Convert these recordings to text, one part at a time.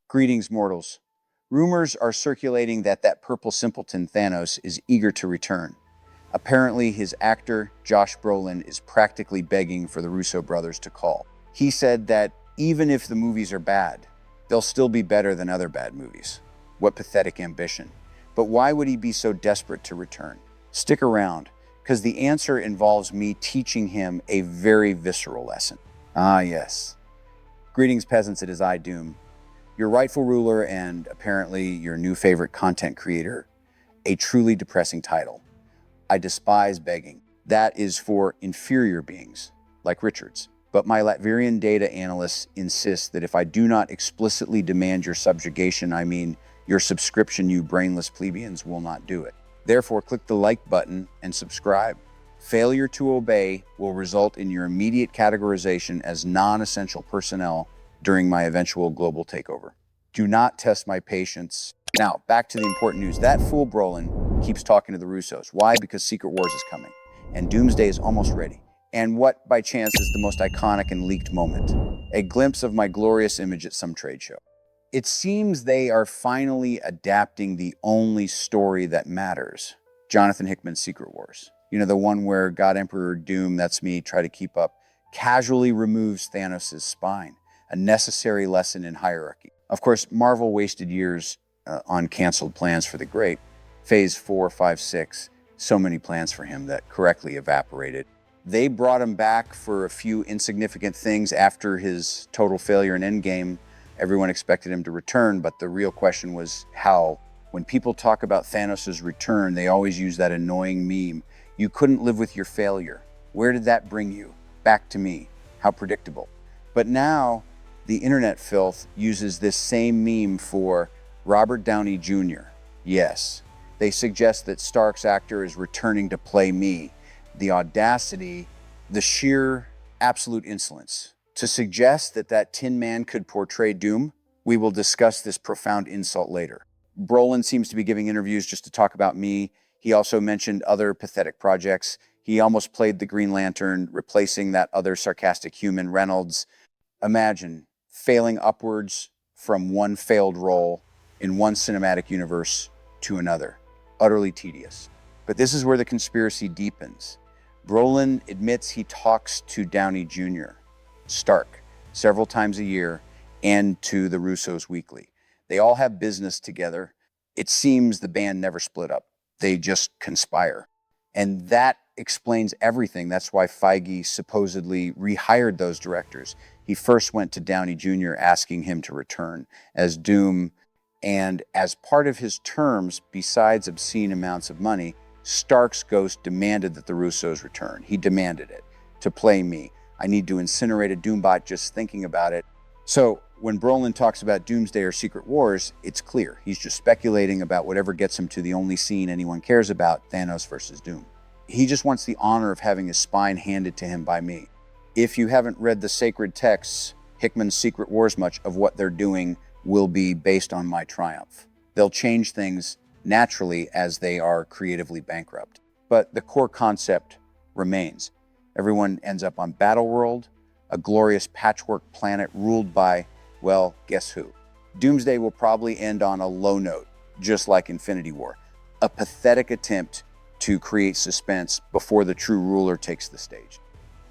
Greetings, mortals. Rumors are circulating that purple simpleton Thanos is eager to return. Apparently, his actor, Josh Brolin, is practically begging for the Russo brothers to call. He said that even if the movies are bad, they'll still be better than other bad movies. What pathetic ambition. But why would he be so desperate to return? Stick around, because the answer involves me teaching him a very visceral lesson. Ah, yes. Greetings, peasants, it is I, Doom, your rightful ruler and apparently your new favorite content creator. A truly depressing title. I despise begging. That is for inferior beings, like Richard's. But my Latvian data analysts insist that if I do not explicitly demand your subjugation, I mean your subscription, you brainless plebeians will not do it. Therefore, click the like button and subscribe. Failure to obey will result in your immediate categorization as non-essential personnel during my eventual global takeover. Do not test my patience. Now, back to the important news. That fool Brolin keeps talking to the Russos. Why? Because Secret Wars is coming, and Doomsday is almost ready. And what, by chance, is the most iconic and leaked moment? A glimpse of my glorious image at some trade show. It seems they are finally adapting the only story that matters. Jonathan Hickman's Secret Wars. You know, the one where God Emperor Doom, that's me, try to keep up, casually removes Thanos' spine. A necessary lesson in hierarchy. Of course, Marvel wasted years on canceled plans for the great. Phase 4, 5, 6, so many plans for him that correctly evaporated. They brought him back for a few insignificant things after his total failure in Endgame. Everyone expected him to return, but the real question was how. When people talk about Thanos' return, they always use that annoying meme. You couldn't live with your failure. Where did that bring you? Back to me. How predictable. But now, the internet filth uses this same meme for Robert Downey Jr. Yes, they suggest that Stark's actor is returning to play me. The audacity, the sheer absolute insolence. To suggest that Tin Man could portray Doom, we will discuss this profound insult later. Brolin seems to be giving interviews just to talk about me. He also mentioned other pathetic projects. He almost played the Green Lantern, replacing that other sarcastic human, Reynolds. Imagine failing upwards from one failed role in one cinematic universe to another. Utterly tedious. But this is where the conspiracy deepens. Brolin admits he talks to Downey Jr., Stark, several times a year, and to the Russos weekly. They all have business together. It seems the band never split up. They just conspire. And that explains everything. That's why Feige supposedly rehired those directors. He first went to Downey Jr. asking him to return as Doom, and as part of his terms, besides obscene amounts of money, Stark's ghost demanded that the Russos return. He demanded it to play me. I need to incinerate a Doombot just thinking about it. So when Brolin talks about Doomsday or Secret Wars, it's clear. He's just speculating about whatever gets him to the only scene anyone cares about, Thanos versus Doom. He just wants the honor of having his spine handed to him by me. If you haven't read the sacred texts, Hickman's Secret Wars, much of what they're doing will be based on my triumph. They'll change things naturally as they are creatively bankrupt. But the core concept remains. Everyone ends up on Battleworld, a glorious patchwork planet ruled by, well, guess who? Doomsday will probably end on a low note, just like Infinity War. A pathetic attempt to create suspense before the true ruler takes the stage.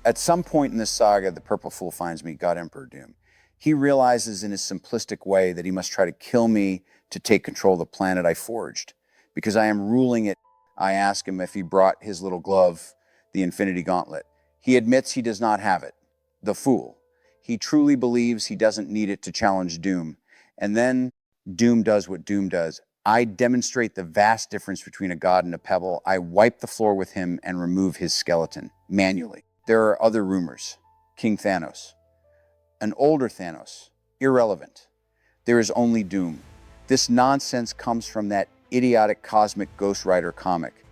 At some point in this saga, the Purple Fool finds me, God Emperor Doom. He realizes in his simplistic way that he must try to kill me to take control of the planet I forged. Because I am ruling it, I ask him if he brought his little glove, the Infinity Gauntlet. He admits he does not have it. The fool. He truly believes he doesn't need it to challenge Doom. And then Doom does what Doom does. I demonstrate the vast difference between a god and a pebble. I wipe the floor with him and remove his skeleton manually. There are other rumors. King Thanos. An older Thanos. Irrelevant. There is only Doom. This nonsense comes from that idiotic cosmic Ghost Rider comic.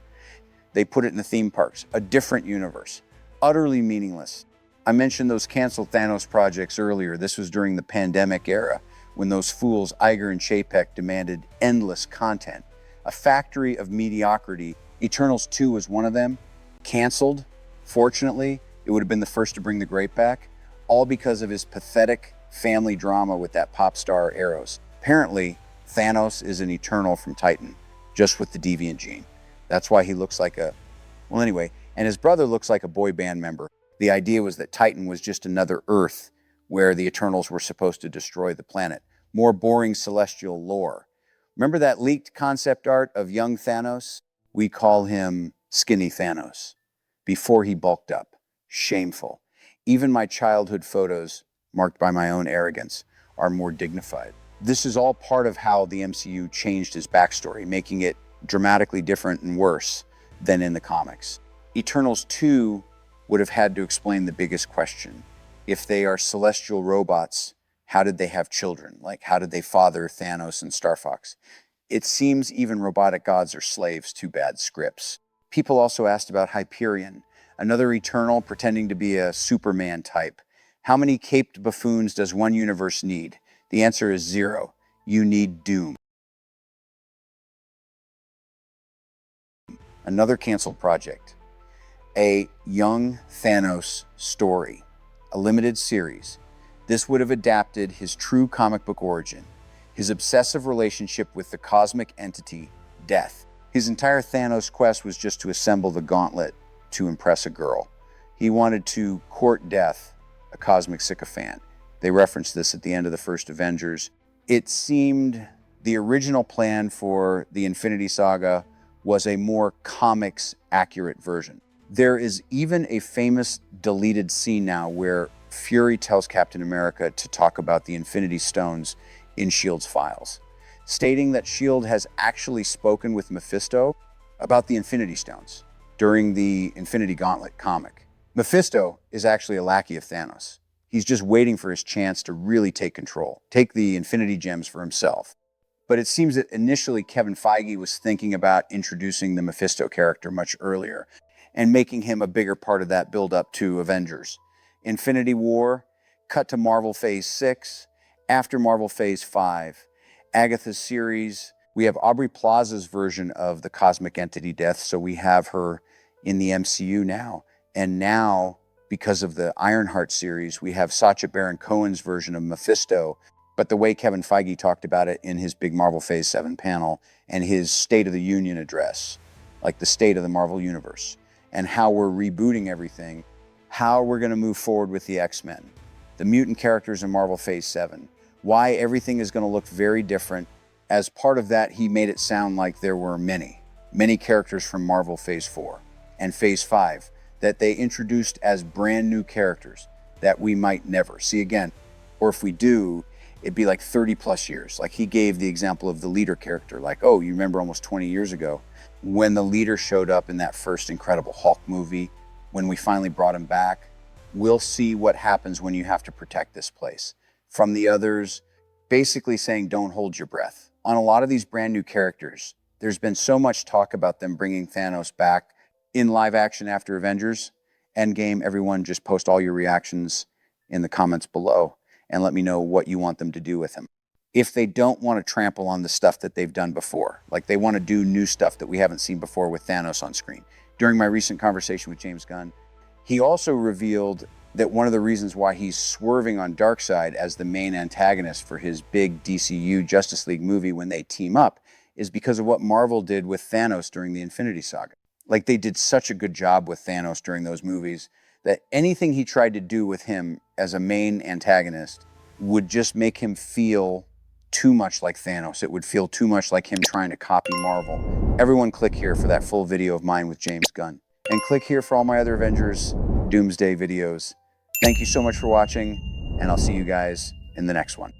They put it in the theme parks. A different universe. Utterly meaningless. I mentioned those canceled Thanos projects earlier. This was during the pandemic era, when those fools Iger and Chapek demanded endless content. A factory of mediocrity. Eternals 2 was one of them. Canceled. Fortunately, it would have been the first to bring the great back. All because of his pathetic family drama with that pop star Eros. Apparently, Thanos is an Eternal from Titan, just with the deviant gene. That's why he looks like well, anyway, and his brother looks like a boy band member. The idea was that Titan was just another Earth where the Eternals were supposed to destroy the planet. More boring celestial lore. Remember that leaked concept art of young Thanos? We call him Skinny Thanos. Before he bulked up. Shameful. Even my childhood photos, marked by my own arrogance, are more dignified. This is all part of how the MCU changed his backstory, making it dramatically different and worse than in the comics. Eternals 2 would have had to explain the biggest question. If they are celestial robots, how did they have children? Like, how did they father Thanos and Star Fox? It seems even robotic gods are slaves to bad scripts. People also asked about Hyperion, another Eternal pretending to be a Superman type. How many caped buffoons does one universe need? The answer is 0. You need Doom. Another canceled project. A Young Thanos story. A limited series. This would have adapted his true comic book origin. His obsessive relationship with the cosmic entity, Death. His entire Thanos quest was just to assemble the gauntlet to impress a girl. He wanted to court Death, a cosmic sycophant. They referenced this at the end of the first Avengers. It seemed the original plan for the Infinity Saga was a more comics-accurate version. There is even a famous deleted scene now where Fury tells Captain America to talk about the Infinity Stones in S.H.I.E.L.D.'s files, stating that S.H.I.E.L.D. has actually spoken with Mephisto about the Infinity Stones during the Infinity Gauntlet comic. Mephisto is actually a lackey of Thanos. He's just waiting for his chance to really take control, take the Infinity Gems for himself. But it seems that initially Kevin Feige was thinking about introducing the Mephisto character much earlier and making him a bigger part of that build-up to Avengers. Infinity War, cut to Marvel Phase 6, after Marvel Phase 5, Agatha's series. We have Aubrey Plaza's version of the cosmic entity Death, so we have her in the MCU now. And now, because of the Ironheart series, we have Sacha Baron Cohen's version of Mephisto. But the way Kevin Feige talked about it in his big Marvel Phase 7 panel and his State of the Union address, like the state of the Marvel Universe, and how we're rebooting everything, how we're going to move forward with the X-Men, the mutant characters in Marvel Phase 7, why everything is going to look very different. As part of that, he made it sound like there were many characters from Marvel Phase 4 and Phase 5 that they introduced as brand new characters that we might never see again. Or if we do, it'd be like 30 plus years. Like he gave the example of the Leader character. Like, oh, you remember almost 20 years ago when the Leader showed up in that first Incredible Hulk movie, when we finally brought him back. We'll see what happens when you have to protect this place from the others, basically saying don't hold your breath. On a lot of these brand new characters, there's been so much talk about them bringing Thanos back in live action after Avengers Endgame. Everyone just post all your reactions in the comments below and let me know what you want them to do with him. If they don't want to trample on the stuff that they've done before, like they want to do new stuff that we haven't seen before with Thanos on screen. During my recent conversation with James Gunn, he also revealed that one of the reasons why he's swerving on Darkseid as the main antagonist for his big DCU Justice League movie when they team up is because of what Marvel did with Thanos during the Infinity Saga. Like they did such a good job with Thanos during those movies that anything he tried to do with him as a main antagonist would just make him feel too much like Thanos. It would feel too much like him trying to copy Marvel. Everyone click here for that full video of mine with James Gunn. And click here for all my other Avengers Doomsday videos. Thank you so much for watching, and I'll see you guys in the next one.